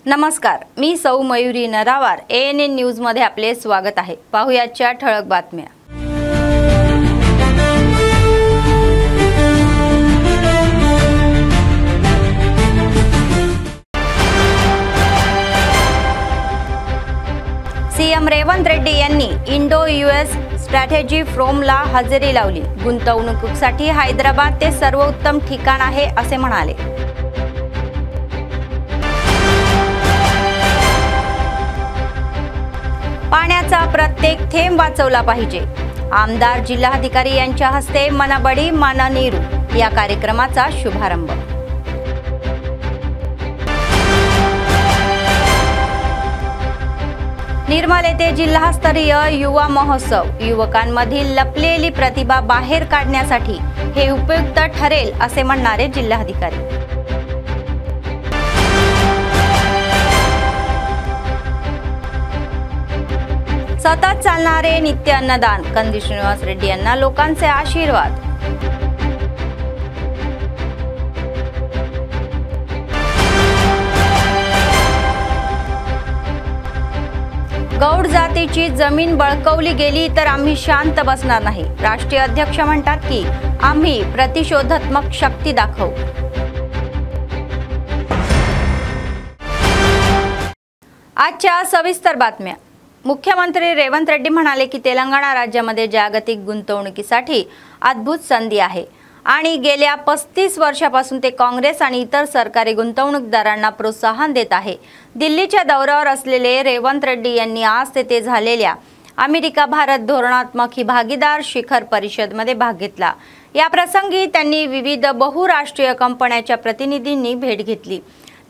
नमस्कार, मी सौ Mayuri नरावार ANN news मध्ये आपले स्वागत आहे। पाहुयाच्या ठळक बातम्या। सीएम रेवंत रेड्डी यांनी इंडो-यूएस स्ट्रॅटेजी फोरमला हजेरी लावली। गुंतवणुकीसाठी हैदराबाद ते सर्वोत्तम ठिकाण आहे असे म्हणाले। पाण्याचा प्रत्येक थेंब वाचवला पाहिजे। आमदार जिल्हाधिकारी यांच्या हस्ते मन बडी मन नीरू या कार्यक्रमाचा शुभारंभ। निर्मल येथे जिल्हास्तरीय युवा महोत्सव। युवकांमधील लपलेली प्रतिभा बाहेर काढण्यासाठी हे उपयुक्त ठरेल असे म्हणणारे जिल्हाधिकारी। सतत चालणारे नित्य अन्नदान। कंदी श्रीनिवास रेड्डी यांना लोकांचे आशीर्वाद। गौड जातीची जमीन बळकवली गेली तर आम्ही शांत बसणार नाही। राष्ट्रीय अध्यक्ष म्हणतात की आम्ही प्रतिशोधात्मक शक्ती दाखवू। आजच्या सविस्तर बातम्या। मुख्यमंत्री रेवंत रेड्डी म्हणाले की तेलंगणा राज्यामध्ये जागतिक गुंतवणुकीसाठी अद्भुत संधी आहे आणि गेल्या 35 वर्षापासून ते काँग्रेस आणि इतर सरकारी गुंतवणूकदारांना प्रोत्साहन देत आहे। दिल्लीच्या दौऱ्यावर असलेले रेवंत रेड्डी यांनी आज तेथे झालेल्या अमेरिका भारत धोरणात्मक ही भागीदार शिखर परिषदेमध्ये भाग घेतला। या प्रसंगी त्यांनी विविध बहुराष्ट्रीय कंपन्यांच्या प्रतिनिधींनी भेट घेतली।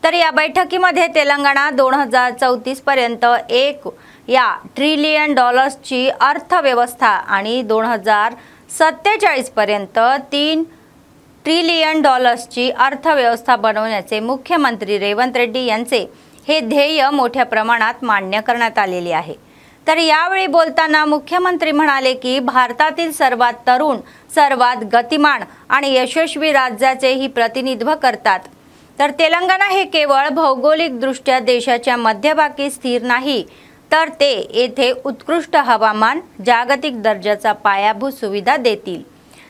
तर या बैठकीमध्ये तेलंगणा 2034 पर्यंत $1 ट्रिलियन ची अर्थव्यवस्था आणि 2047 पर्यंत $3 ट्रिलियन ची अर्थव्यवस्था बनवण्याचे मुख्यमंत्री रेवंत रेड्डी यांचे हे ध्येय मोठ्या प्रमाणात मान्य करण्यात आलेले आहे। तर यावेळी बोलताना मुख्यमंत्री म्हणाले की भारतातील सर्वात तरुण, सर्वात गतिमान आणि यशस्वी राज्याचे ही प्रतिनिधित्व करतात। तर तेलंगणा हे केवळ भौगोलिकदृष्ट्या देशाच्या मध्यभागी स्थिर नाही, तर ते येथे उत्कृष्ट हवामान, जागतिक दर्जाचा पायाभूत सुविधा देतील,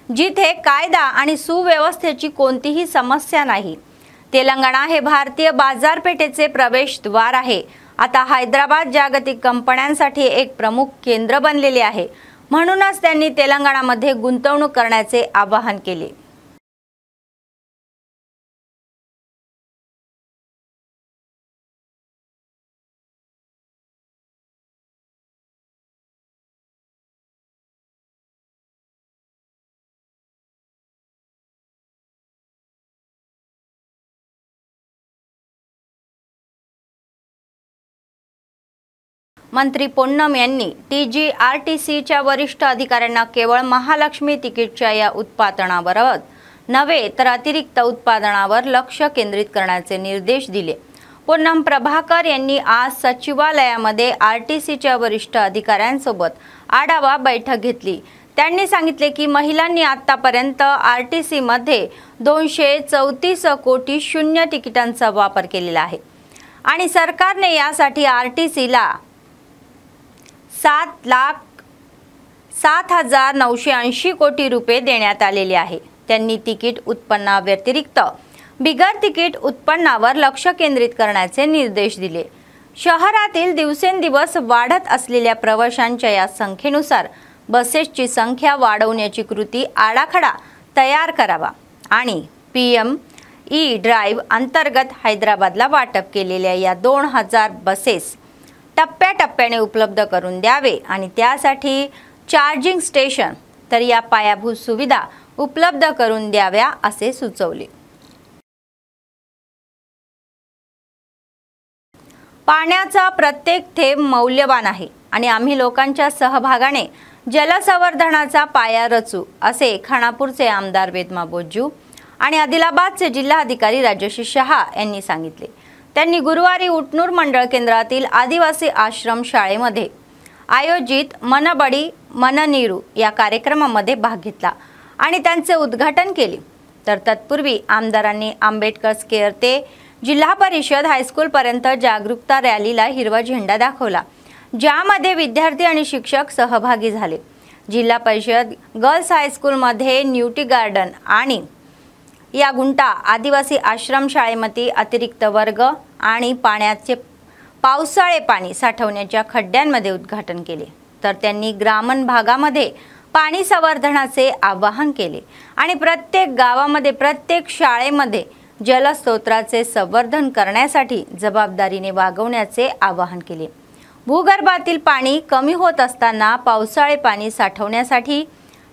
जिथे कायदा आणि सुव्यवस्थेची कोणतीही समस्या नाही। तेलंगणा हे भारतीय बाजारपेठेचे प्रवेशद्वार आहे। आता हैदराबाद जागतिक कंपन्यांसाठी एक प्रमुख केंद्र बनलेले आहे, म्हणूनच त्यांनी तेलंगणामध्ये गुंतवणूक करण्याचे आवाहन केले। मंत्री पोन्नम यांनी TGRTCच्या वरिष्ठ अधिकाऱ्यांना केवळ महालक्ष्मी तिकीटच्या या उत्पादनाबरोबर नव्हे तर अतिरिक्त उत्पादनावर लक्ष केंद्रित करण्याचे निर्देश दिले। पोन्नम प्रभाकर यांनी आज सचिवालयामध्ये RTCच्या वरिष्ठ अधिकाऱ्यांसोबत आढावा बैठक घेतली। त्यांनी सांगितले की महिलांनी आतापर्यंत RTC मध्ये 234 कोटी शून्य तिकिटांचा वापर केलेला आहे आणि सरकारने यासाठी RTCला 7,07,980 कोटी रुपये देण्यात आलेले आहे। त्यांनी तिकीट उत्पन्नाव्यतिरिक्त बिगर तिकीट उत्पन्नावर लक्ष केंद्रित करण्याचे निर्देश दिले। शहरातील दिवसेंदिवस वाढत असलेल्या प्रवाशांच्या या संख्येनुसार बसेसची संख्या वाढवण्याची कृती आराखडा तयार करावा आणि PME ड्राइव्ह अंतर्गत हैदराबादला वाटप केलेल्या या 2000 बसेस टप्प्याटप्प्याने उपलब्ध करून द्यावे आणि त्यासाठी चार्जिंग स्टेशन तर या पायाभूत सुविधा उपलब्ध करून द्याव्या असे सुचवले। पाण्याचा प्रत्येक थेंब मौल्यवान आहे आणि आम्ही लोकांच्या सहभागाने जलसंवर्धनाचा पाया रचू असे खानापूरचे आमदार वेदमा बोज्जू आणि आदिलाबादचे जिल्हाधिकारी राजश्री शहा यांनी सांगितले। त्यांनी गुरुवारी उटनूर मंडळ केंद्रातील आदिवासी आश्रम शाळेमध्ये आयोजित मन बडी मन नीरू या कार्यक्रमामध्ये भाग घेतला आणि त्यांचे उद्घाटन केले। तर तत्पूर्वी आमदारांनी आंबेडकर स्क्वेअर ते जिल्हा परिषद हायस्कूल पर्यंत जागरूकता रॅलीला हिरवा झेंडा दाखवला, ज्यामध्ये विद्यार्थी आणि शिक्षक सहभागी झाले। जिल्हा परिषद गर्ल्स हायस्कूलमध्ये न्यूटी गार्डन आणि या गुंटा आदिवासी आश्रम शाळेमध्ये अतिरिक्त वर्ग आणि पाण्याचे पावसाळे पाणी साठवण्याच्या खड्ड्यांमध्ये उद्घाटन केले। तर त्यांनी ग्रामीण भागामध्ये पाणी संवर्धनाचे आवाहन केले आणि प्रत्येक गावामध्ये प्रत्येक शाळेमध्ये जलस्रोताचे संवर्धन करण्यासाठी जबाबदारीने वागवण्याचे आवाहन केले। भूगर्भातील पाणी कमी होत असताना पावसाळे पाणी साठवण्यासाठी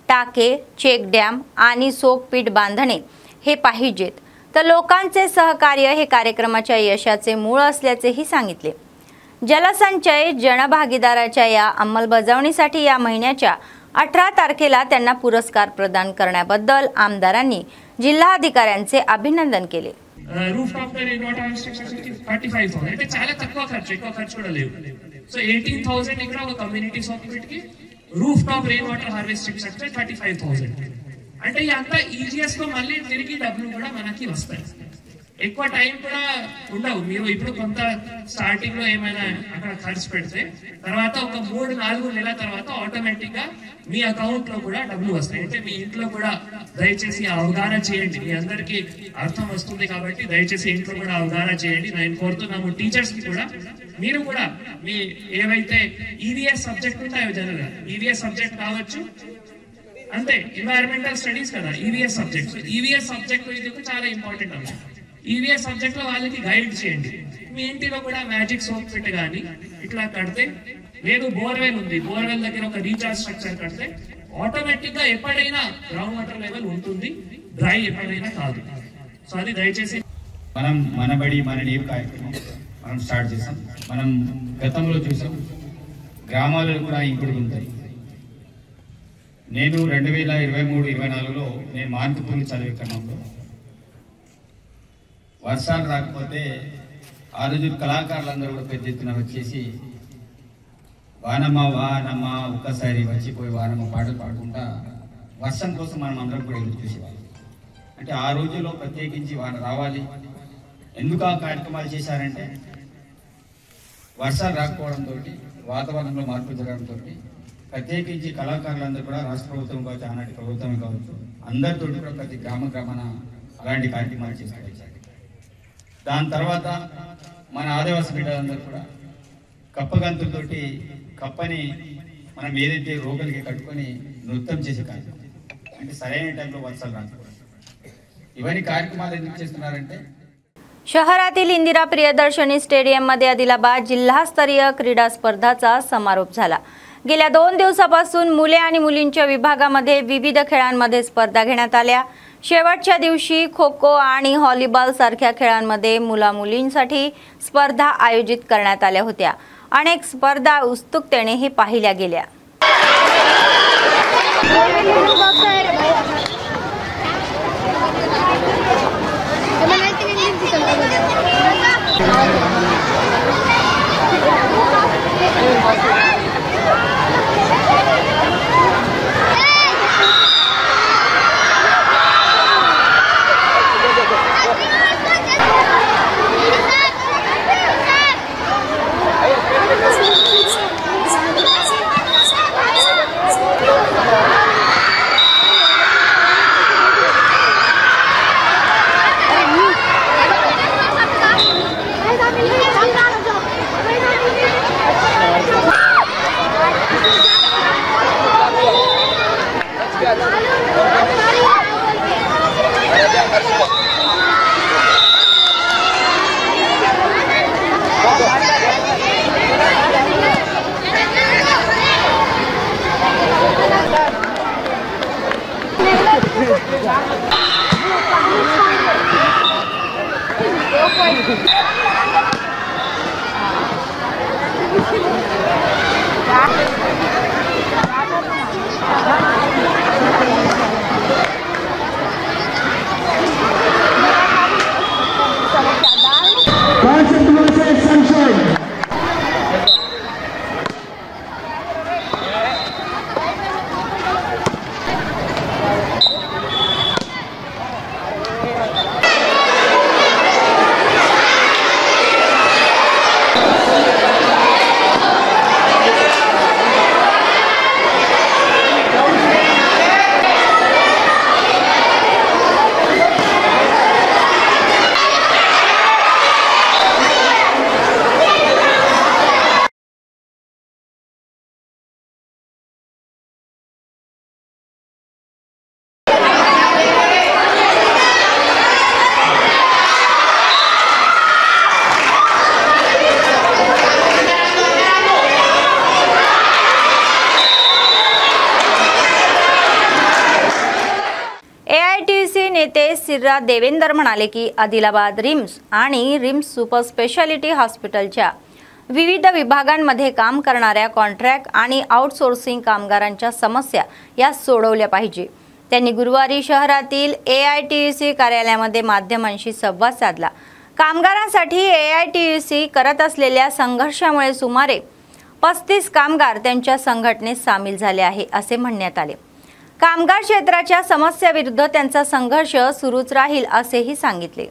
टाके, चेक डॅम आणि सोकपीट बांधणे हे पाहिजेत। तर लोकांचे सहकार्य हे कार्यक्रमाच्या यशाचे मूळ असल्याचेही सांगितले। जलसंचय जनभागीदाराच्या या अंमलबजावणीसाठी या महिन्याच्या 18 तारखेला त्यांना पुरस्कार प्रदान करण्याबद्दल आमदारांनी जिल्हाधिकाऱ्यांचे अभिनंदन केले। రూఫ్టాప్ రెయిన్ వాటర్ హార్వెస్టింగ్ 45,000 అంటే చాలా తక్కువ ఖర్చు కూడా లేవు। సో 18,000 ఇక్కడ ఒక కమ్యూనిటీ సోకపిట్ కి rooftop rain water harvesting structure 35,000 అంటే అంత ఈజీఎస్ తో మళ్ళీ తిరిగి డబ్బులు కూడా మనకి వస్తాయి। ఎక్కువ టైం కూడా ఉండవు। మీరు ఇప్పుడు కొంత స్టార్టింగ్ లో ఏమైనా అక్కడ ఖర్చు పెడితే తర్వాత ఒక 3-4 నెలల తర్వాత ఆటోమేటిక్ గా మీ అకౌంట్ లో కూడా డబ్బులు వస్తాయి। అంటే మీ ఇంట్లో కూడా దయచేసి అవగాహన చేయండి, మీ అందరికీ అర్థం వస్తుంది కాబట్టి దయచేసి ఇంట్లో కూడా అవగాహన చేయండి। నేను కోరుతున్నాము టీచర్స్ కి కూడా మీరు కూడా మీ ఏవైతే ఈవీఎస్ సబ్జెక్ట్ ఉంటాయో జనరల్గా ఈవీఎస్ సబ్జెక్ట్ కావచ్చు, అంతే ఎన్వైరన్మెంటల్ స్టడీస్ కదా ఈవీఎస్ సబ్జెక్ట్ ఇది చాలా ఇంపార్టెంట్ అంశం। ఈవీఎస్ సబ్జెక్ట్ లో వాళ్ళకి గైడ్ చేయండి। మీ ఇంటిలో కూడా మ్యాజిక్ సోప్ పిట్ కానీ ఇట్లా కడితే, లేదు బోర్వెల్ ఉంది, బోర్వెల్ దగ్గర ఒక రీఛార్జ్ స్ట్రక్చర్ కడితే ఆటోమేటిక్ గా ఎప్పుడైనా గ్రౌండ్ వాటర్ లెవెల్ ఉంటుంది, డ్రై ఎప్పుడైనా కాదు। సో అది దయచేసి మనం మనబడి మన నీరు కార్యక్రమం మనం స్టార్ట్ చేసాం। మనం గతంలో చూసాం గ్రామాలలో కూడా ఇంకుడు ఉంటాయి। నేను 2023-24లో నేను మాన్పుపల్లి చదివే క్రమంలో వర్షాలు రాకపోతే ఆ రోజు కళాకారులందరూ కూడా పెద్ద ఎత్తున వచ్చేసి వానమ్మ వానమ్మ ఒక్కసారి వచ్చిపోయి వానమ్మ పాటలు పాడుకుంటా వర్షం కోసం మనం అందరం కూడా ఎదురు చూసేవాళ్ళం। అంటే ఆ రోజుల్లో ప్రత్యేకించి వాన రావాలి, ఎందుకు ఆ కార్యక్రమాలు చేశారంటే వర్షాలు రాకపోవడంతో, వాతావరణంలో మార్పులు జరగడంతో ప్రత్యేకించి కళాకారులందరూ కూడా రాష్ట్ర ప్రభుత్వం కావచ్చు, ఆనాటి ప్రభుత్వం కావచ్చు, అందరితో కూడా ప్రతి గ్రామాన అలాంటి కార్యక్రమాలు చేస్తారు। దాని తర్వాత మన ఆదివాసీ బిడ్డలందరూ కూడా కప్పగంతులతోటి కప్పని మనం ఏదైతే రోగులకి కట్టుకొని నృత్యం చేసే కార్యక్రమం, అంటే సరైన టైంలో వర్షాలు రాకపోవడం, ఇవన్నీ కార్యక్రమాలు ఎందుకు చేస్తున్నారంటే शहरातील इंदिरा प्रियदर्शनी स्टेडियम मध्ये आदिलाबाद जिल्हास्तरीय क्रीडा स्पर्धाचा समारोप झाला। गेल्या 2 दिवसापासून मुले आणि मुलींच्या विभागामध्ये विविध खेळांमध्ये स्पर्धा घेण्यात आल्या। शेवटच्या दिवशी खो खो आणि व्हॉलीबॉल सारख्या खेळांमध्ये मुला-मुलींसाठी स्पर्धा आयोजित करण्यात आल्या होत्या। अनेक स्पर्धा उत्सुकतेने ही पाहिल्या गेल्या। सिर्रा देवेंदर म्हणाले की आदिलाबाद रिम्स आणि रिम्स सुपर स्पेशालिटी हॉस्पिटलच्या विविध विभागांमध्ये काम करणाऱ्या कॉन्ट्रॅक्ट आणि आउटसोर्सिंग कामगारांच्या समस्या या सोडवल्या पाहिजे। त्यांनी गुरुवारी शहरातील AITUC कार्यालयामध्ये माध्यमांशी संवाद साधला। कामगारांसाठी AITUC करत असलेल्या संघर्षामुळे सुमारे 35 कामगार त्यांच्या संघटनेत सामील झाले आहे असे म्हणण्यात आले। कामगार क्षेत्राच्या समस्याविरुद्ध त्यांचा संघर्ष सुरूच राहील असेही सांगितले।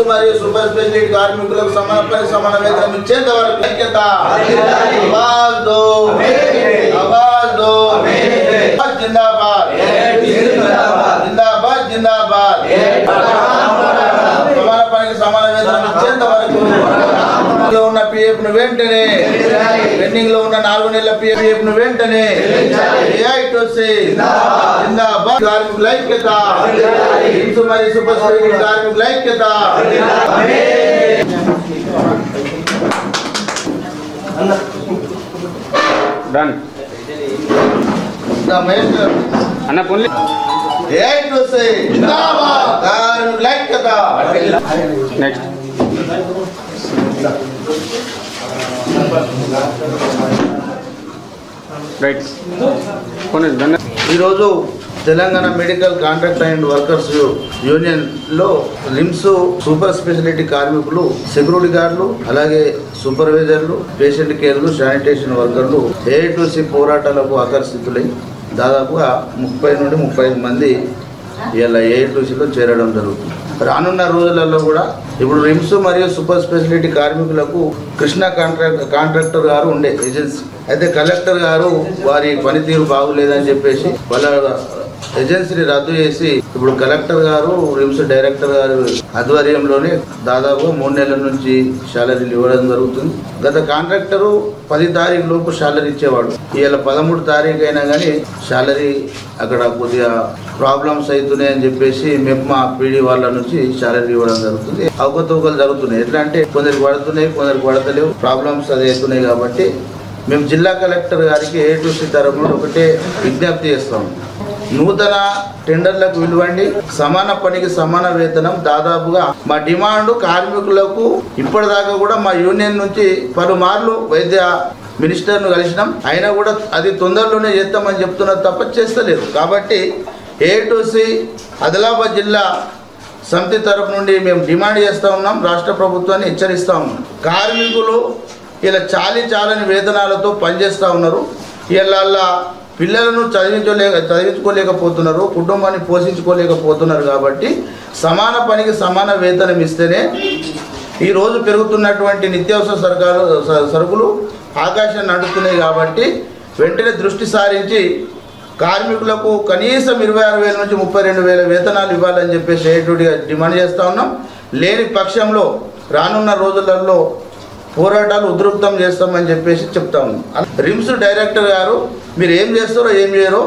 మరియు సూపర్ స్పెషాలిటీ కార్మికులకు సమాన వేతనం ఇచ్చేంత వరకు ఐక్యత ఆవాజ్ దో జిందాబాద్ జిందాబాద్ జిందాబాద్ సమాన పనికి సమాన వేతనం ఇచ్చేంత వరకు ఉన్న PF ను వెంటనే పెండింగ్ లో ఉన్న 4 నెలల PF ను వెంటనే AITUC జిందాబాద్ కార్మికుల ఐక్యత మరి సూపర్ స్పెషాలిటీ కార్మికుల ఐక్యత డన్ అన్న పోన్లే AITUC జిందాబాద్ కార్మికుల ఐక్యత నెక్స్ట్ రైట్ పోనీ డన్ ఈరోజు Telangana medical contract and workers union లో లిమ్స్ సూపర్ స్పెషాలిటీ కార్మికులు, సెక్యూరిటీ గార్డులు, అలాగే సూపర్వైజర్లు, పేషెంట్ కేర్లు, శానిటేషన్ వర్కర్లు AITUC పోరాటాలకు ఆకర్షితులై దాదాపుగా 30 నుండి 35 మంది ఇలా AITUCలో చేరడం జరుగుతుంది। రానున్న రోజులలో కూడా ఇప్పుడు రిమ్స్ మరియు సూపర్ స్పెషాలిటీ కార్మికులకు కృష్ణా కాంట్రాక్టర్ గారు ఉండే ఏజెన్సీ అయితే కలెక్టర్ గారు వారి పనితీరు బాగులేదని చెప్పేసి వాళ్ళ ఏజెన్సీని రద్దు చేసి ఇప్పుడు కలెక్టర్ గారు రిమ్స్ డైరెక్టర్ గారు ఆధ్వర్యంలోనే దాదాపు 3 నెలల నుంచి శాలరీలు ఇవ్వడం జరుగుతుంది। గత కాంట్రాక్టరు 10 తారీఖు లోపు శాలరీ ఇచ్చేవాడు, ఇవాళ 13 తారీఖు అయినా కానీ శాలరీ అక్కడ కొద్దిగా ప్రాబ్లమ్స్ అవుతున్నాయని చెప్పేసి మెప్మా PD వాళ్ళ నుంచి శాలరీ ఇవ్వడం జరుగుతుంది। అవకతవకలు జరుగుతున్నాయి, ఎట్లా అంటే కొందరికి పడుతున్నాయి, కొందరికి పడతలేవు, ప్రాబ్లమ్స్ అది అవుతున్నాయి। కాబట్టి మేము జిల్లా కలెక్టర్ గారికి AITUC తరఫున ఒకటే విజ్ఞప్తి చేస్తాం, నూతన టెండర్లకు విలువండి, సమాన పనికి సమాన వేతనం। దాదాపుగా మా డిమాండ్ కార్మికులకు ఇప్పటిదాకా కూడా మా యూనియన్ నుంచి పలుమార్లు వైద్య మినిస్టర్ను కలిసినాం, అయినా కూడా అది తొందరలోనే చేస్తామని చెప్తున్నారు తప్ప చేస్తలేరు। కాబట్టి AITUC ఆదిలాబాద్ జిల్లా సమితి తరఫు నుండి మేము డిమాండ్ చేస్తూ ఉన్నాం, రాష్ట్ర ప్రభుత్వాన్ని హెచ్చరిస్తూ ఉన్నాం। కార్మికులు ఇలా చాలని వేతనాలతో పనిచేస్తూ ఉన్నారు, ఇలా పిల్లలను చదివించుకోలేకపోతున్నారు, కుటుంబాన్ని పోషించుకోలేకపోతున్నారు। కాబట్టి సమాన పనికి సమాన వేతనం ఇస్తేనే ఈరోజు పెరుగుతున్నటువంటి నిత్యావసర సరుకులు ఆకాశాన్ని నడుస్తున్నాయి। కాబట్టి వెంటనే దృష్టి సారించి కార్మికులకు కనీసం 26,000 నుంచి 32,000 వేతనాలు ఇవ్వాలని చెప్పేసి AITUCగా డిమాండ్ చేస్తూ ఉన్నాం। లేని పక్షంలో రానున్న రోజులలో పోరాటాలు ఉధృతం చేస్తామని చెప్పేసి చెప్తా ఉన్నాం। రిమ్స్ డైరెక్టర్ గారు మీరు ఏం చేస్తారో ఏం చేయరో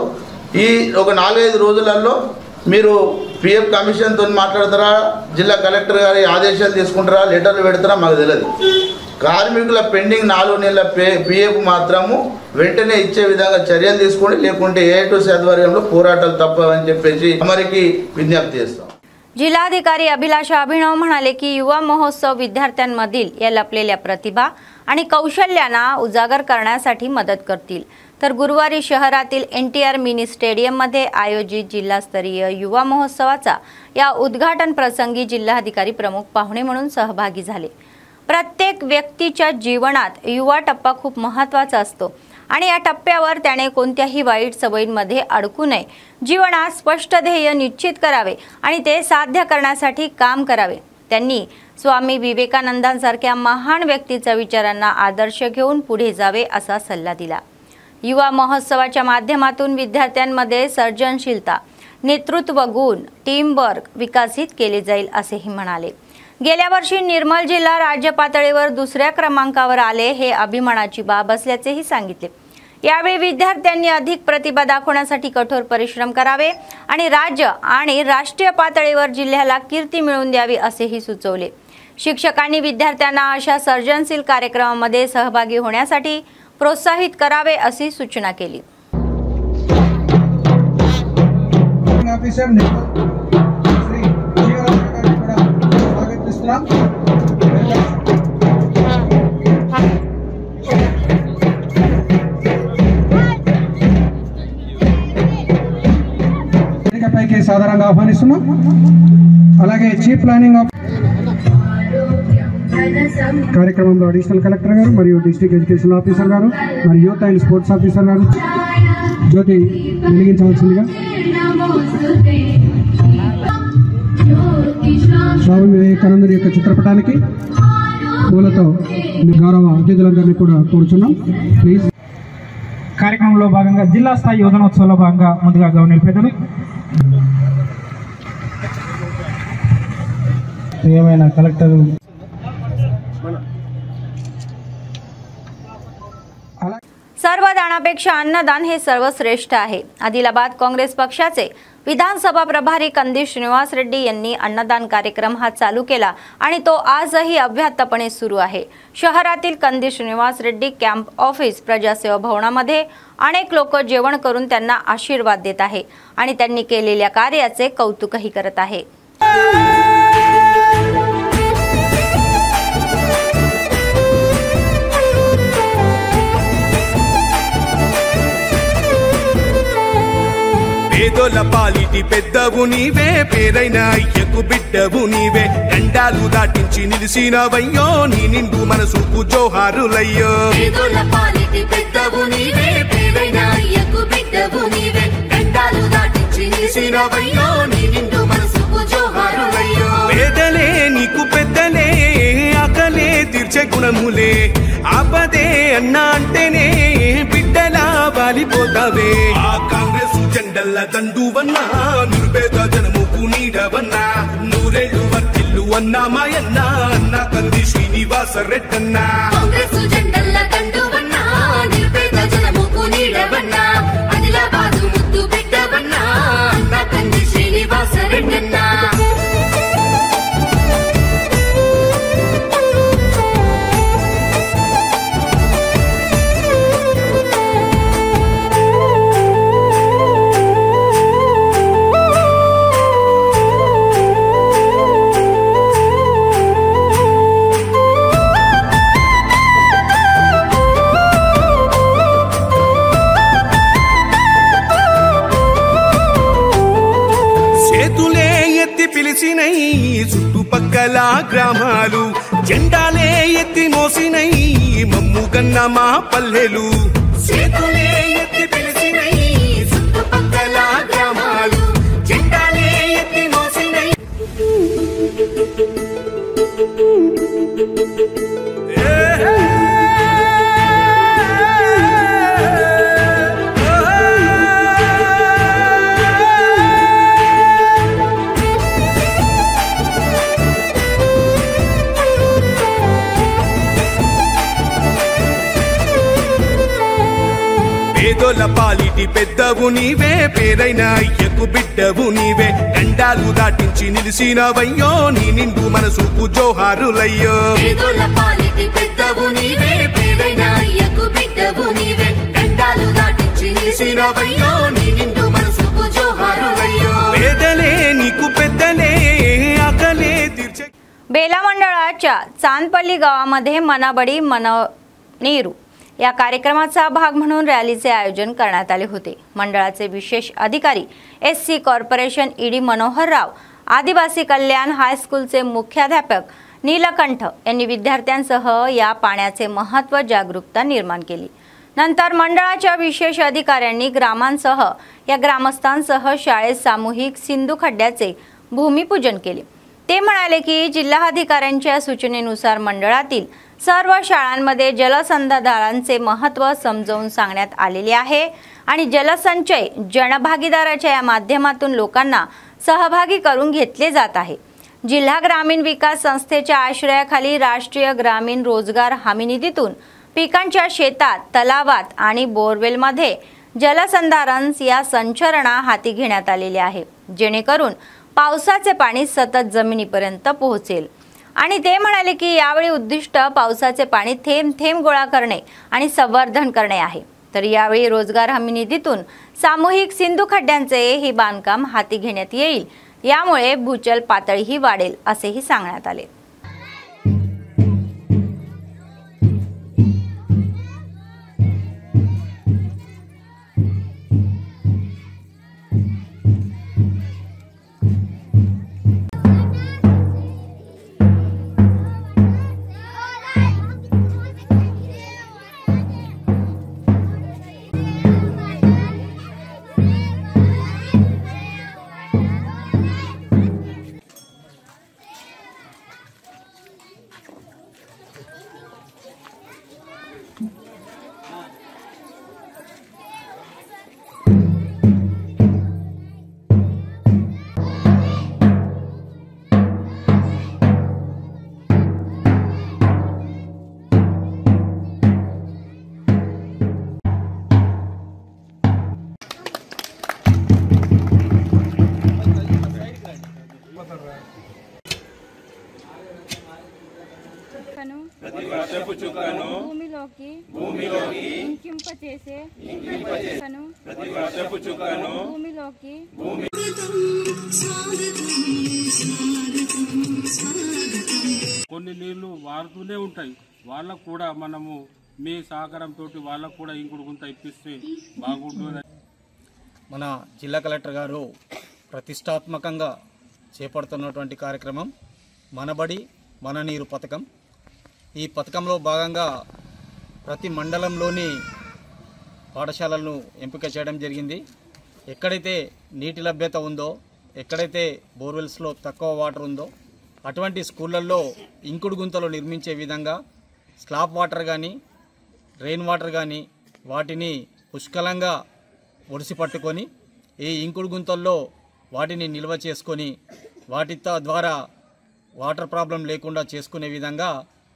ఈ ఒక 4-5 రోజులలో మీరు PF కమిషన్తో మాట్లాడతారా, జిల్లా కలెక్టర్ గారి ఆదేశాలు తీసుకుంటారా, లెటర్లు పెడతారా మాకు తెలియదు। కార్మికుల పెండింగ్ 4 నెలల PF మాత్రము వెంటనే ఇచ్చే విధంగా చర్యలు తీసుకోండి, లేకుంటే AITUC ఆధ్వర్యంలో పోరాటాలు తప్పవని చెప్పేసి అమరికి విజ్ఞప్తి చేస్తాం। जिल्हाधिकारी अभिलाषा अभिनव म्हणाले की युवा महोत्सव विद्यार्थ्यांमधील या लपलेल्या प्रतिभा आणि कौशल्यांना उजागर करण्यासाठी मदत करतील। तर गुरुवारी शहरातील NTR मिनी स्टेडियम मध्ये आयोजित जिल्हास्तरीय युवा महोत्सवाचा या उद्घाटन प्रसंगी जिल्हाधिकारी प्रमुख पाहुणे म्हणून सहभागी झाले। प्रत्येक व्यक्तीच्या जीवनात युवा टप्पा खूप महत्त्वाचा असतो आणि या टप्प्यावर त्याने कोणत्याही वाईट सवयींमध्ये अडकू नये, जीवनात स्पष्ट ध्येय निश्चित करावे आणि ते साध्य करण्यासाठी काम करावे। त्यांनी स्वामी विवेकानंदांसारख्या महान व्यक्तीच्या विचारांना आदर्श घेऊन पुढे जावे असा सल्ला दिला। युवा महोत्सवाच्या माध्यमातून विद्यार्थ्यांमध्ये सर्जनशीलता, नेतृत्व गुण, टीम वर्क विकसित केले जाईल असेही म्हणाले। गेल्या वर्षी निर्मल जिल्हा राज्य पातळीवर 2ऱ्या क्रमांकावर आले हे अभिमानाची बाब असल्याचेही सांगितले। यावेळी विद्यार्थ्यांनी अधिक प्रतिभा दाखवण्यासाठी कठोर परिश्रम करावे आणि राज्य आणि राष्ट्रीय पातळीवर जिल्ह्याला कीर्ती मिळवून द्यावी असेही सुचवले। शिक्षकांनी विद्यार्थ्यांना अशा सर्जनशील कार्यक्रमामध्ये सहभागी होण्यासाठी प्रोत्साहित करावे अशी सूचना केली। పైకి సాధారణంగా ఆహ్వానిస్తున్నాం। అలాగే చీఫ్ ప్లానింగ్ కార్యక్రమంలో అడిషనల్ కలెక్టర్ గారు మరియు డిస్ట్రిక్ట్ ఎడ్యుకేషన్ ఆఫీసర్ గారు మరియు యూత్ అండ్ స్పోర్ట్స్ ఆఫీసర్ గారు జ్యోతి వెలిగించవలసిందిగా స్వామి వివేకానందుని యొక్క చిత్రపటానికి పూలతో గౌరవ అతిథులందరినీ కూడా కోరుచున్నాం। ప్లీజ్ కార్యక్రమంలో భాగంగా జిల్లా స్థాయి యోజనోత్సవంలో భాగంగా ముందుగా గవర్నర్ పెద్దలు ఏమైనా కలెక్టర్ सर्वदानापेक्षा अन्नदान हे सर्वश्रेष्ठ आहे। आदिलाबाद काँग्रेस पक्षाचे विधानसभा प्रभारी कंदील श्रीनिवास रेड्डी यांनी अन्नदान कार्यक्रम हा चालू केला आणि तो आजही अव्याहतपणे सुरू आहे। शहरातील कंदील श्रीनिवास रेड्डी कॅम्प ऑफिस प्रजासेवा भवनामध्ये अनेक लोक जेवण करून त्यांना आशीर्वाद देत आहे आणि त्यांनी केलेल्या कार्याचे कौतुकही करत आहे। పేదోల పాలిటి పెద్దవు నీవే పేరైన అయ్యకు బిడ్డవు నీవే గండాలు దాటించి నిలిసినవయ్యో నీ నిండు మనసుకు జోహారులయ్యో పేదోల పాలిటి పెద్దవు నీవే పేరైన అయ్యకు బిడ్డవు నీవే గండాలు దాటించి నిలిసినవయ్యో నీ నిండు మనసుకు జోహారులయ్యో పేదలే నీకు పెద్దలే ఆకలే తీర్చే గుణములే ఆపదే అన్నా అంటేనే బిడ్డలా వాలిపోతావే ఆ కాంగ్రెస్ జెండల్ల దండువన్నా నిర్భేద జనముకు నీడవన్నా నూరేళ్లు వర్తిల్లు అన్నా మాయన్నా అన్నా కంది శ్రీనివాస రెడ్డన్నా కాంగ్రెస్ జెండల్ల దండువన్నా నిర్భేద జనముకు నీడవన్నా ఆదిలాబాదు ముద్దు బిడ్డవన్నా అన్నా కంది శ్రీనివాస రెడ్డన్నా చుట్టుపక్కల గ్రామాలు జెండాలే ఎత్తి మోసినై మమ్ముగన్న మా పల్లెలు చేతులే ఎత్తి పిలిచినై చుట్టుపక్కల గ్రామాలు జెండాలే ఎత్తి మోసినై పేదోల పాలిటి పెద్దవు నీవే పేరైన అయ్యకు బిడ్డవు నీవే గండాలు దాటించి నిలిసినవయ్యో నీ నిండు మనసుకు జోహారులయ్యో పేదోల పాలిటి పెద్దవు నీవే పేరైన అయ్యకు బిడ్డవు నీవే గండాలు దాటించి నిలిసినవయ్యో నీ నిండు మనసుకు జోహారులయ్యో పేదలే నీకు పెద్దలే ఆకలే తీర్చే बेला मंडळाच्या चांदपल्ली गावामध्ये मनाबडी मननीरू या कार्यक्रमाचा भाग म्हणून रॅलीचे आयोजन करण्यात आले होते। मंडळाचे विशेष अधिकारी एससी कॉर्पोरेशन ईडी मनोहर राव, आदिवासी कल्याण हायस्कूलचे मुख्याध्यापक नीलकंठ यांनी विद्यार्थ्यांसह या पाण्याचे महत्त्व जागरूकता निर्माण केली। नंतर मंडळाच्या विशेष अधिकाऱ्यांनी ग्रामांसह या ग्रामस्थांसह शाळेत सामूहिक सिंधू खड्ड्याचे भूमिपूजन केले। ते म्हणाले की जिल्हाधिकाऱ्यांच्या सूचनेनुसार मंडळातील सर्व शाळांमध्ये जलसंधारणाचे महत्त्व समजावून सांगण्यात आलेले आहे आणि जलसंचय जनभागीदाराच्या या माध्यमातून लोकांना सहभागी करून घेतले जात आहे। जिल्हा ग्रामीण विकास संस्थेच्या आश्रयाखाली राष्ट्रीय ग्रामीण रोजगार हमी निधीतून पिकांच्या शेतात, तलावात आणि बोरवेलमध्ये जलसंधारण या संचरणा हाती घेण्यात आलेले आहे, जेणेकरून पावसाचे पाणी सतत जमिनीपर्यंत पोहोचेल। आणि ते म्हणाले की यावेळी उद्दिष्ट पावसाचे पाणी थेंब थेंब गोळा करणे आणि संवर्धन करणे आहे। तर यावेळी रोजगार हमी निधीतून सामूहिक सिंधू खड्ड्यांचे ही बांधकाम हाती घेण्यात येईल, यामुळे भूजल पातळीही वाढेल असेही सांगण्यात आले। భూమిలోకి ఇంకింపచేసే కొన్ని నీళ్లు వారుతూనే ఉంటాయి। వాళ్ళకు కూడా మనము మీ సహకారంతో వాళ్ళకు కూడా ఇంకుడు గుంత ఇప్పిస్తే బాగుంటుంది। మన జిల్లా కలెక్టర్ గారు ప్రతిష్టాత్మకంగా చేపడుతున్నటువంటి కార్యక్రమం మనబడి మన నీరు పథకం। ఈ పథకంలో భాగంగా ప్రతి మండలంలోని పాఠశాలలను ఎంపిక చేయడం జరిగింది। ఎక్కడైతే నీటి లభ్యత ఉందో, ఎక్కడైతే బోర్వెల్స్లో తక్కువ వాటర్ ఉందో అటువంటి స్కూళ్ళల్లో ఇంకుడు గుంతలు నిర్మించే విధంగా స్లాబ్ వాటర్ కానీ రెయిన్ వాటర్ కానీ వాటిని పుష్కలంగా ఒడిసి పట్టుకొని ఈ ఇంకుడు గుంతల్లో వాటిని నిల్వ చేసుకొని వాటి ద్వారా వాటర్ ప్రాబ్లం లేకుండా చేసుకునే విధంగా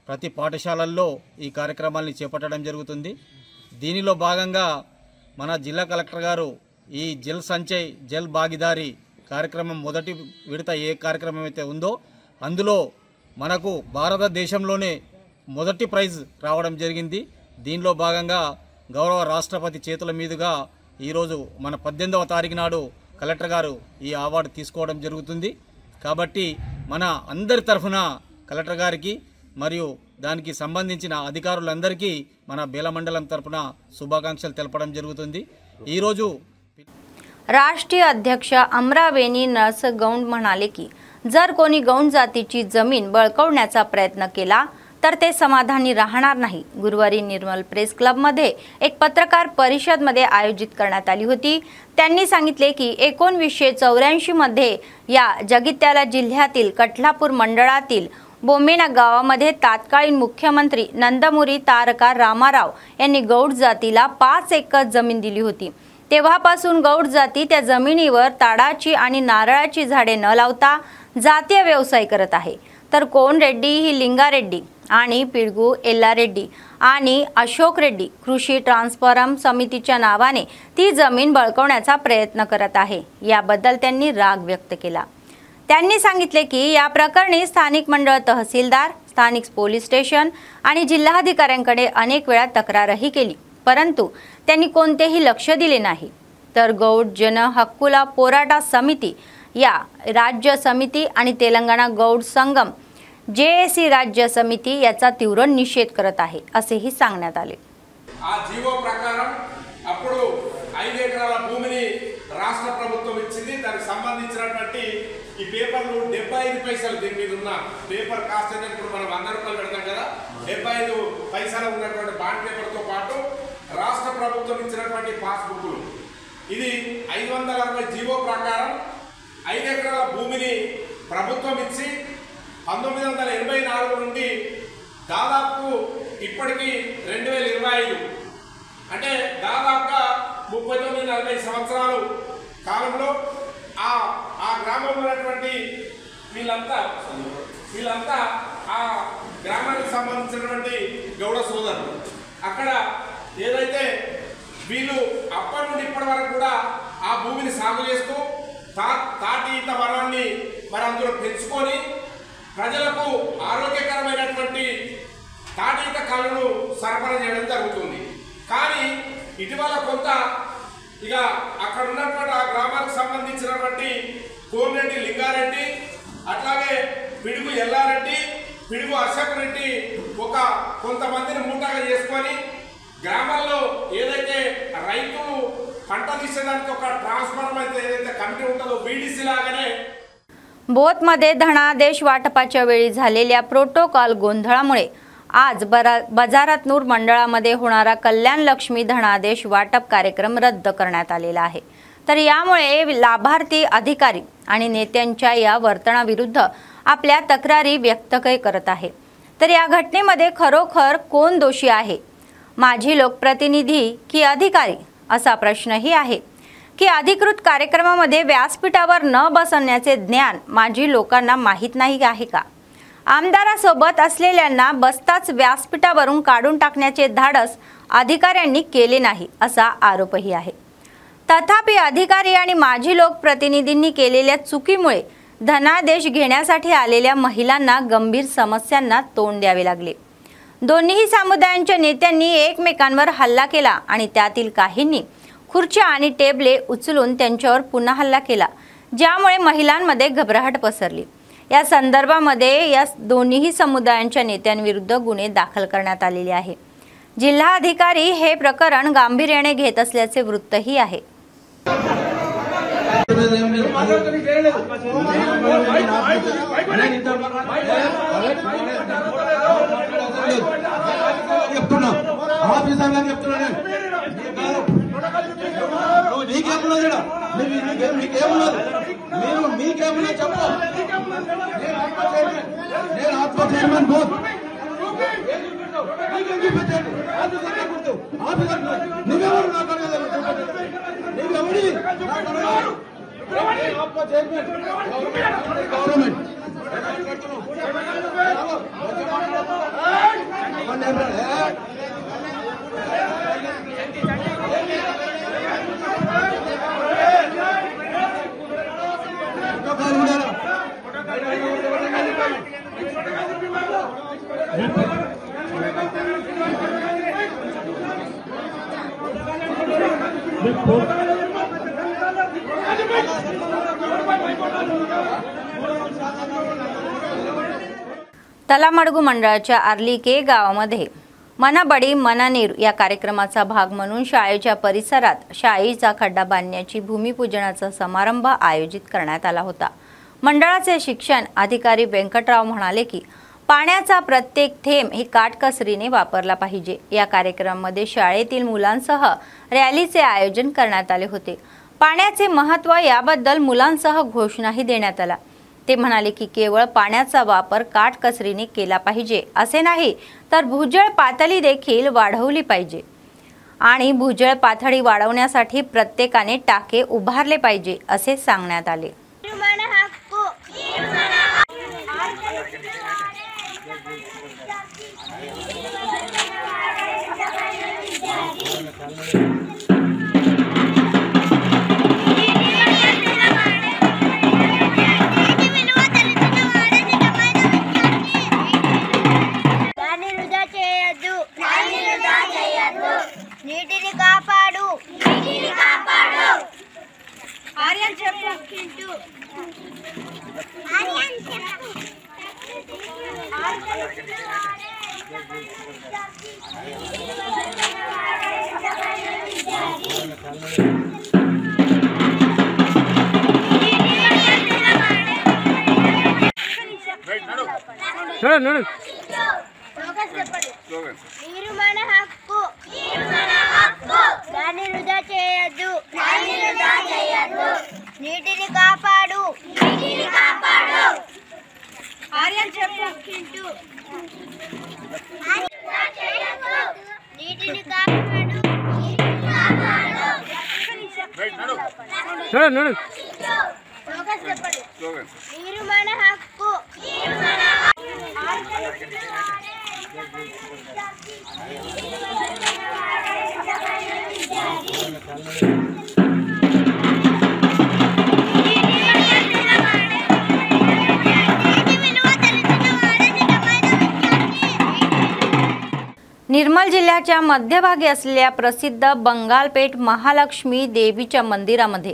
ప్రతి పాఠశాలల్లో ఈ కార్యక్రమాన్ని చేపట్టడం జరుగుతుంది। దీనిలో భాగంగా మన జిల్లా కలెక్టర్ గారు ఈ జల్ సంచయ్ జల్ భాగీదారీ కార్యక్రమం మొదటి విడత ఏ కార్యక్రమం అయితే ఉందో అందులో మనకు భారతదేశంలోనే మొదటి ప్రైజ్ రావడం జరిగింది। దీనిలో భాగంగా గౌరవ రాష్ట్రపతి చేతుల మీదుగా ఈరోజు మన 18వ తారీఖు నాడు కలెక్టర్ గారు ఈ అవార్డు తీసుకోవడం జరుగుతుంది। కాబట్టి మన అందరి తరఫున కలెక్టర్ గారికి మరియు దానికి సంబంధించిన అధికారులందరికీ మన బేల మండలం తరఫున శుభాకాంక్షలు తెలపడం జరుగుతుంది। ఈరోజు राष्ट्रीय अध्यक्ष अमरावेनी नर्स गौंड म्हणाले की जर कोणी गौंड जातीची जमीन बळकवण्याचा प्रयत्न केला तर ते समाधानी राहणार नाही। गुरुवारी निर्मल प्रेस क्लबमध्ये एक पत्रकार परिषदमध्ये आयोजित करण्यात आली होती। त्यांनी सांगितले की 1984 मध्ये या जगित्याला जिल्ह्यातील कटलापूर मंडळातील बोमेना गावामध्ये तात्कालीन मुख्यमंत्री नंदमुरी तारका रामाराव यांनी गौड जातीला 5 एकर जमीन दिली होती। तेव्हापासून गौड जाती त्या जमिनीवर ताडाची आणि नारळाची झाडे न लावता जातीय व्यवसाय करत आहे। तर कोण रेड्डी ही लिंगा रेड्डी आणि पिडगू एल्ला रेड्डी आणि अशोक रेड्डी कृषी ट्रान्सफॉर्म समितीच्या नावाने ती जमीन बळकवण्याचा प्रयत्न करत आहे। याबद्दल त्यांनी राग व्यक्त केला। त्यांनी सांगितले की या प्रकरणी स्थानिक मंडळ तहसीलदार, स्थानिक पोलीस स्टेशन आणि जिल्हाधिकाऱ्यांकडे अनेक वेळा तक्रारही केली, परंतु त्यांनी कोणतेही लक्ष दिले नाही। तर गौड जन हक्कुला पोराटा समिती या राज्य समिती आणि तेलंगणा गौड संगम जेएसी राज्य समिती याचा तीव्र निषेध करत आहे असेही सांगण्यात आले। ఆ జీవో ప్రకారం అప్పుడు 5 ఎకరాల భూమిని రాష్ట్ర ప్రభుత్వం ఇచ్చింది। దానికి సంబంధించినటువంటి ఈ పేపర్లు 75 పైసలు దీని మీద ఉన్న పేపర్ కాస్ట్ అనేది ఇప్పుడు మనం 100 రూపాయలు పెడతాం కదా, 75 పైసలు ఉన్నటువంటి బాండ్ పేపర్తో పాటు రాష్ట్ర ప్రభుత్వం ఇచ్చినటువంటి పాస్బుక్లు, ఇది 560 జీవో ప్రకారం 5 ఎకరాల భూమిని ప్రభుత్వం ఇచ్చి 1984 నుండి దాదాపు ఇప్పటికి 2025 అంటే దాదాపుగా 39-40 సంవత్సరాలు కాలంలో ఆ గ్రామంలో ఉన్నటువంటి వీళ్ళంతా ఆ గ్రామానికి సంబంధించినటువంటి గౌడ సోదరులు అక్కడ ఏదైతే వీళ్ళు అప్పటి నుండి ఇప్పటి వరకు కూడా ఆ భూమిని సాగు చేస్తూ తాటి ఈత వనాన్ని మరి అందులో పెంచుకొని ప్రజలకు ఆరోగ్యకరమైనటువంటి తాటి ఈత కళ్ళను సరఫరా చేయడం జరుగుతుంది. కానీ ఇటీవల కొంత ఇక అక్కడ ఉన్నటువంటి ఆ గ్రామానికి సంబంధించినటువంటి కోమిరెడ్డి లింగారెడ్డి, అట్లాగే పిడుగు ఎల్లారెడ్డి, పిడుగు అశోక్ రెడ్డి కొంతమందిని మూటగా చేసుకొని గ్రామాల్లో ఏదైతే రైతులు పంట తీసేదానికి ఒక ट्रान्सफॉर्मर అయితే ఏదైతే కమిటీ ఉంటుందో बीडीसी లాగానే बोथमध्ये धनादेश वाटपाच्या वेळी झालेल्या प्रोटोकॉल गोंधळामुळे आज बाजारातनूर मंडळामध्ये होणारा कल्याण लक्ष्मी धनादेश वाटप कार्यक्रम रद्द करण्यात आलेला आहे। तर यामुळे लाभार्थी अधिकारी आणि नेत्यांच्या या वर्तनाविरुद्ध आपल्या तक्रारी व्यक्त करत आहे। तर या घटनेमध्ये खरोखर कोण दोषी आहे, माझी लोकप्रतिनिधी की अधिकारी, असा प्रश्नही आहे की अधिकृत कार्यक्रमामध्ये व्यासपीठावर न बसण्याचे ज्ञान माझी लोकांना माहीत नाही आहे का? आमदारासोबत असलेल्यांना बसताच व्यासपीठावरून काढून टाकण्याचे धाडस अधिकाऱ्यांनी केले नाही, असा आरोपही आहे। तथापि अधिकारी आणि माजी लोकप्रतिनिधींनी केलेल्या चुकीमुळे धनादेश घेण्यासाठी आलेल्या महिलांना गंभीर समस्यांना तोंड द्यावे लागले। दोन्ही समुदायांच्या नेत्यांनी एकमेकांवर हल्ला केला आणि त्यातील काहींनी खुर्च्या आणि टेबले उचलून त्यांच्यावर पुन्हा हल्ला केला, ज्यामुळे महिलांमध्ये घबराहट पसरली। या संदर्भामध्ये या दोन्ही समुदायांच्या नेत्यांविरुद्ध गुन्हे दाखल करण्यात आलेले आहे। जिल्हा अधिकारी हे प्रकरण गांभीर्याने घेत असल्याचे वृत्तही आहे। तलामडगू मंडळाच्या आर्लीके गावामध्ये मनबडी मननीर या कार्यक्रमाचा भाग म्हणून शाळेच्या परिसरात शाळेचा खड्डा बांधण्याची भूमिपूजनाचा समारंभ आयोजित करण्यात आला होता। मंडळाचे शिक्षण अधिकारी वेंकटराव म्हणाले की पाण्याचा प्रत्येक थेंब ही काटकसरीने वापरला पाहिजे। या कार्यक्रमामध्ये शाळेतील मुलांसह रॅलीचे आयोजन करण्यात आले होते। पाण्याचे महत्त्व याबद्दल मुलांसह घोषणाही देण्यात आला। ते म्हणाले की केवळ पाण्याचा वापर काटकसरीने केला पाहिजे असे नाही, तर भूजल पातळी देखील वाढवली पाहिजे आणि भूजल पातळी वाढवण्यासाठी प्रत्येकाने टाके उभारले पाहिजे असे सांगण्यात आले। నీటిని కాపాడు ఆర్యన్ చెప్పు కింటు ఆర్యన్ చెప్పు నీరు మన హక్కు దాన్ని వృధా చేయొద్దు నీటిని కాపాడు ఆర్యన్ చెప్పు కింటు నీటిని కాపాడు నీరు మన హక్కు निर्मल जिल्ह्याच्या मध्यभागी असलेल्या प्रसिद्ध बंगालपेठ महालक्ष्मी देवीच्या मंदिरामध्ये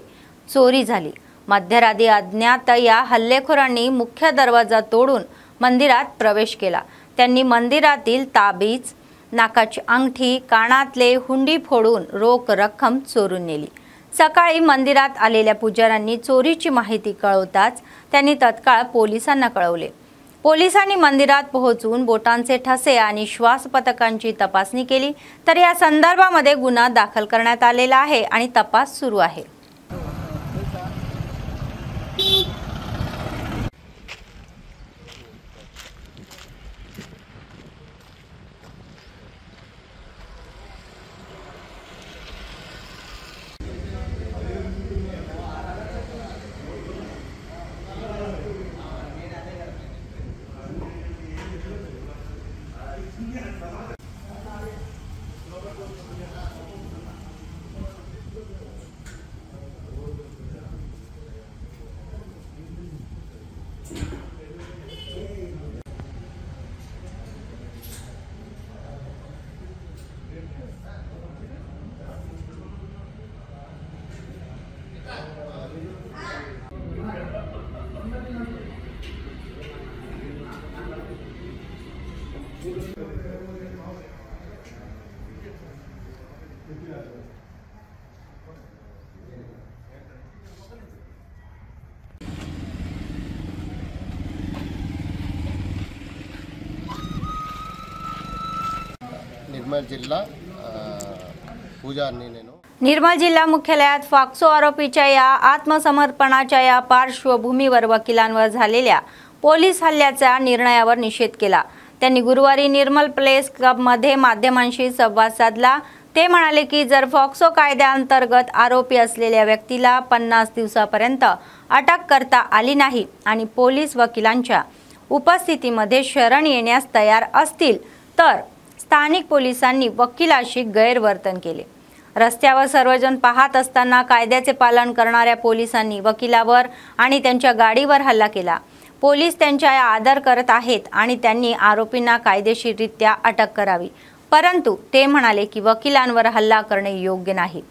चोरी झाली। मध्यरात्री अज्ञात या हल्लेखोरांनी मुख्य दरवाजा तोडून मंदिरात प्रवेश केला। त्यांनी मंदिरातील ताबीज, नाकाची अंगठी, कानातले, हुंडी फोडून रोख रक्कम चोरून नेली। सकाळी मंदिरात आलेल्या पुजाऱ्यांनी चोरीची माहिती कळवताच त्यांनी तत्काळ पोलिसांना कळवले। पोलिसांनी मंदिरात पोहोचून बोटांचे ठसे आणि श्वास पथकांची तपासणी केली, तर या संदर्भामध्ये गुन्हा दाखल करण्यात आलेला आहे आणि तपास सुरू आहे। निर्मल जिल्हा मुख्यालयात फॉक्सो आरोपीच्या या आत्मसमर्पणाच्या या पार्श्वभूमीवर वकिलांवर झालेल्या पोलीस हल्ल्याच्या निर्णयावर निषेध केला। त्यांनी गुरुवारी निर्मल प्लेस क्लबमध्ये माध्यमांशी संवाद साधला। ते म्हणाले की जर फॉक्सो कायद्याअंतर्गत आरोपी असलेल्या व्यक्तीला 50 दिवसापर्यंत अटक करता आली नाही आणि पोलीस वकिलांच्या उपस्थितीमध्ये शरण येण्यास तयार असतील तर स्थानिक पोलिसांनी वकिलाशी गैरवर्तन केले। रस्त्यावर सर्वजण पाहत असताना कायद्याचे पालन करणाऱ्या पोलिसांनी वकिलावर आणि त्यांच्या गाडीवर हल्ला केला। पोलीस त्यांचा आदर करत आहेत आणि त्यांनी आरोपींना कायदेशीररित्या अटक करावी, परंतु ते म्हणाले की वकिलांवर हल्ला करणे योग्य नाही।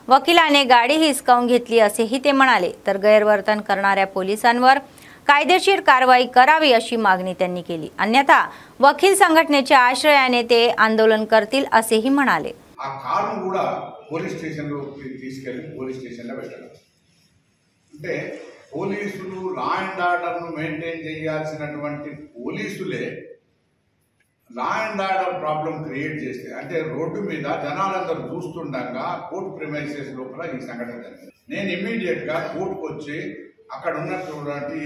वकिलाने गाडी हिसकावून घेतली असेही ते म्हणाले, तर गैरवर्तन करणाऱ्या पोलिसांवर कायदेशीर कारवाई करावी अशी मागणी त्यांनी केली, अन्यथा वकील संघटनेच्या आश्रयाने ते आंदोलन करतील असेही म्हणाले। ఆ కారును కూడా పోలీస్ స్టేషన్లోకి తీసుకెళ్ళి పోలీస్ స్టేషన్లో పెట్టడం అంటే పోలీసులు లా అండ్ ఆర్డర్ను మెయింటైన్ చేయాల్సినటువంటి పోలీసులే law and order problem create చేస్తే అంటే రోడ్డు మీద జనాలందరూ చూస్తుండగా కోర్టు ప్రిమైసెస్ లోపల ఈ సంఘటన జరిగింది। నేను ఇమ్మీడియట్గా కోర్టుకు వచ్చి అక్కడ ఉన్నటువంటి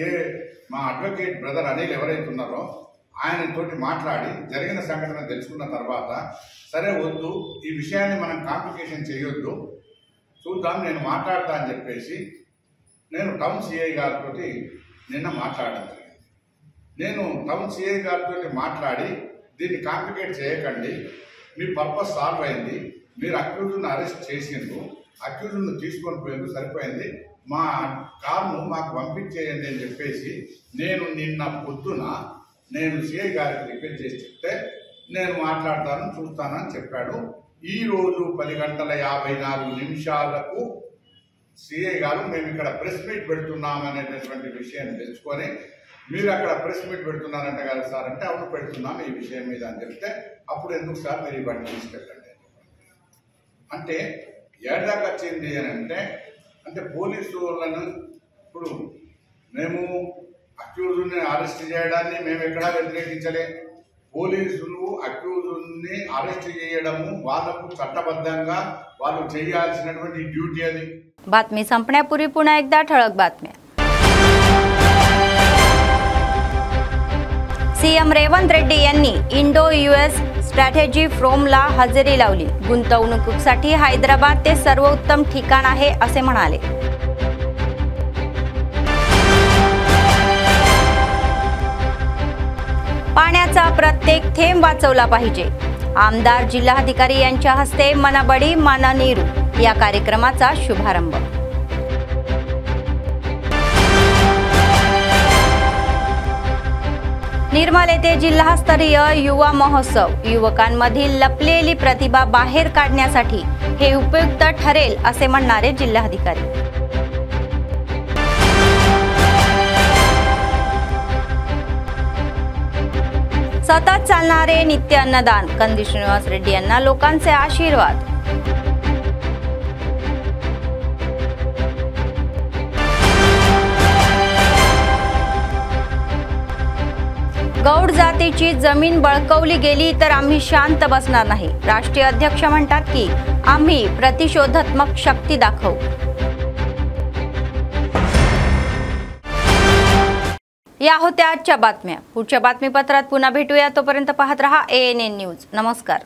మా అడ్వకేట్ బ్రదర్ అనిల్ ఎవరైతే ఉన్నారో ఆయనతోటి మాట్లాడి జరిగిన సంఘటన తెలుసుకున్న తర్వాత సరే వద్దు ఈ విషయాన్ని మనం కాంప్లికేషన్ చేయొద్దు చూద్దాం నేను మాట్లాడతా అని చెప్పేసి నేను టౌన్ సిఐ గారితో నిన్న మాట్లాడడం జరిగింది। నేను టౌన్ సిఐ గారితో మాట్లాడి దీన్ని కాంప్లికేట్ చేయకండి, మీ పర్పస్ సాల్వ్ అయింది, మీరు అక్యూజ్ను అరెస్ట్ చేసిండ్రు, అక్యూజ్ను తీసుకొని పోయిండ్రు, సరిపోయింది, మా కారును మాకు పంపించేయండి అని చెప్పేసి నేను నిన్న పొద్దున నేను సిఐ గారికి రిక్వెస్ట్ చేసి చెప్తే నేను మాట్లాడతాను చూస్తానని చెప్పాడు। ఈరోజు 10:54 సిఐ గారు మేము ఇక్కడ ప్రెస్ మీట్ పెడుతున్నామనేటటువంటి విషయాన్ని తెలుసుకొని మీరు అక్కడ ప్రెస్ మీట్ పెడుతున్నారంట కదా సార్ అంటే అవును పెడుతున్నాం ఈ విషయం మీద అని చెప్తే అప్పుడు ఎందుకు సార్ మీరు ఈ బండి తీసుకెళ్ళండి అంటే ఏడాకి వచ్చింది అని అంటే పోలీసు వాళ్ళను ఇప్పుడు మేము అక్యూజ్ని అరెస్ట్ చేయడాన్ని మేము ఎక్కడా వ్యతిరేకించలే। పోలీసులు అక్యూజ్ని అరెస్ట్ చేయడము వాళ్ళకు చట్టబద్ధంగా వాళ్ళు చేయాల్సినటువంటి డ్యూటీ అది। बातमी संपण्यापूर्वी पुन्हा एकदा ठळक बातम्या। सीएम रेवंत रेड्डी यांनी इंडो यूएस स्ट्रॅटेजी फोरमला हजेरी लावली। गुंतवणुकीसाठी हैदराबाद ते सर्वोत्तम ठिकाण आहे असे म्हणाले। पाण्याचा प्रत्येक थेंब वाचवला पाहिजे. आमदार जिल्हाधिकारी यांच्या हस्ते मनबडी मन नीरू या कार्यक्रमाचा शुभारंभ. निर्मल येथे जिल्हास्तरीय युवा महोत्सव. युवकांमधील लपलेली प्रतिभा बाहेर काढण्यासाठी हे उपयुक्त ठरेल असे म्हणणारे जिल्हाधिकारी. सतत चालणारे नित्य अन्नदान. कंदी श्रीनिवास रेड्डी यांना लोकांचे आशीर्वाद. गौड जातीची जमीन बळकवली गेली तर आम्ही शांत बसणार नाही. राष्ट्रीय अध्यक्ष म्हणतात की आम्ही प्रतिशोधात्मक शक्ती दाखवू. या होत्या आजच्या बातम्या. पुढच्या बातमीपत्रात पुन्हा भेटूया. तोपर्यंत पाहत रहा ANN न्यूज. नमस्कार.